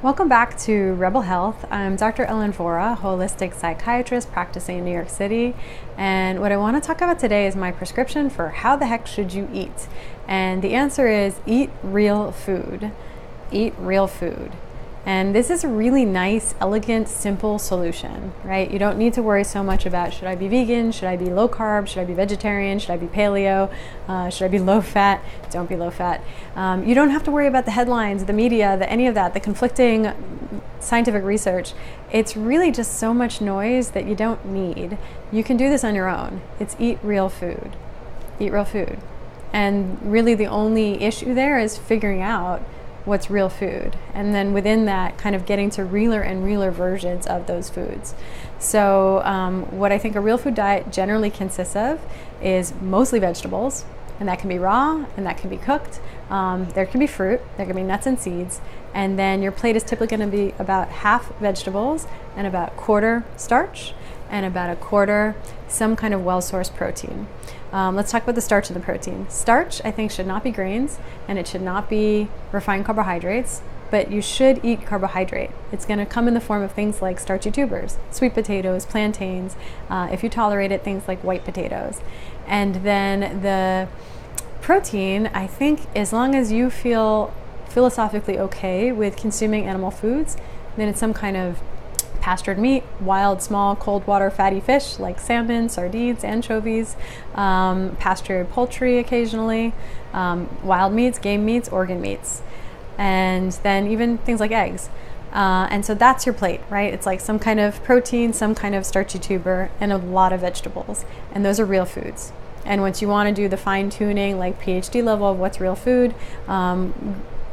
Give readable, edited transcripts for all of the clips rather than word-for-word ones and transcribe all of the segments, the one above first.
Welcome back to Rebel Health. I'm Dr. Ellen Vora, holistic psychiatrist practicing in New York City. And what I want to talk about today is my prescription for how the heck should you eat? And the answer is eat real food. Eat real food. And this is a really nice, elegant, simple solution, right? You don't need to worry so much about, should I be vegan? Should I be low carb? Should I be vegetarian? Should I be paleo? Should I be low fat? Don't be low fat. You don't have to worry about the headlines, the media, any of that, the conflicting scientific research. It's really just so much noise that you don't need. You can do this on your own. It's eat real food. Eat real food. And really the only issue there is figuring out what's real food, and then within that kind of getting to realer and realer versions of those foods. So what I think a real food diet generally consists of is mostly vegetables, and that can be raw and that can be cooked. There can be fruit, there can be nuts and seeds, and then your plate is typically going to be about half vegetables and about a quarter starch and about a quarter some kind of well-sourced protein. Let's talk about the starch and the protein. Starch, I think, should not be grains, and it should not be refined carbohydrates, but you should eat carbohydrate. It's going to come in the form of things like starchy tubers, sweet potatoes, plantains, if you tolerate it, things like white potatoes. And then the protein, I think, as long as you feel philosophically okay with consuming animal foods, then it's some kind of pastured meat, wild, small, cold water, fatty fish like salmon, sardines, anchovies, pastured poultry occasionally, wild meats, game meats, organ meats, and then even things like eggs. And so that's your plate, right? It's like some kind of protein, some kind of starchy tuber, and a lot of vegetables. And those are real foods. And once you want to do the fine tuning, like PhD level of what's real food,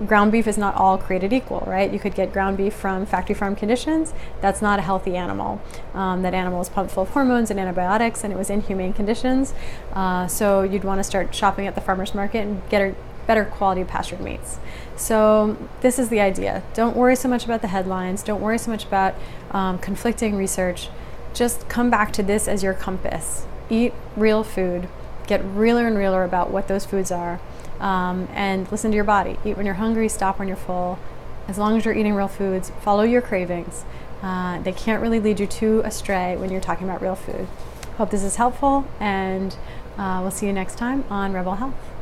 ground beef is not all created equal, right? You could get ground beef from factory farm conditions. That's not a healthy animal. That animal is pumped full of hormones and antibiotics, and it was in humane conditions. So you'd want to start shopping at the farmer's market and get a better quality pastured meats. So this is the idea. Don't worry so much about the headlines. Don't worry so much about conflicting research. Just come back to this as your compass. Eat real food. Get realer and realer about what those foods are. And listen to your body. Eat when you're hungry, stop when you're full. As long as you're eating real foods, follow your cravings. They can't really lead you too astray when you're talking about real food. Hope this is helpful, and we'll see you next time on Rebel Health.